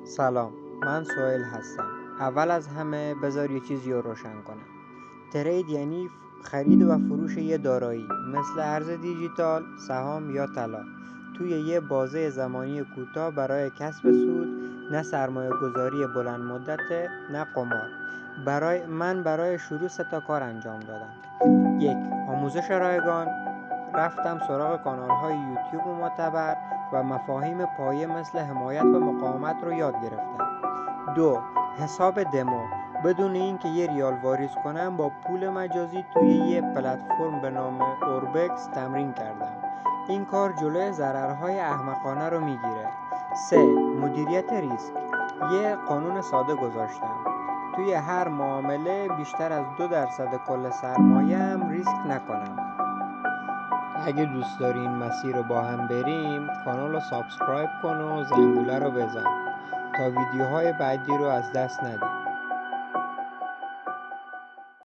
سلام، من سهیل هستم. اول از همه بذار یه چیزی رو روشن کنم. ترید یعنی خرید و فروش یه دارایی مثل ارز دیجیتال، سهام یا طلا توی یه بازه زمانی کوتاه برای کسب سود، نه سرمایه گذاری بلند مدت، نه قمار. برای شروع 3 تا کار انجام دادم. 1. آموزش رایگان. رفتم سراغ کانال‌های یوتیوب معتبر و مفاهیم پایه مثل حمایت و مقاومت رو یاد گرفتم. 2. حساب دمو. بدون اینکه یه ریال واریز کنم با پول مجازی توی یه پلتفرم به نام اوربکس تمرین کردم. این کار جلوی ضررهای احمقانه رو میگیره. 3. مدیریت ریسک. یه قانون ساده گذاشتم. توی هر معامله بیشتر از 2% کل سرمایه‌ام ریسک نکنم. اگه دوست داری این مسیر رو با هم بریم، کانال رو سابسکرایب کن و زنگوله رو بزن تا ویدیوهای بعدی رو از دست ندی.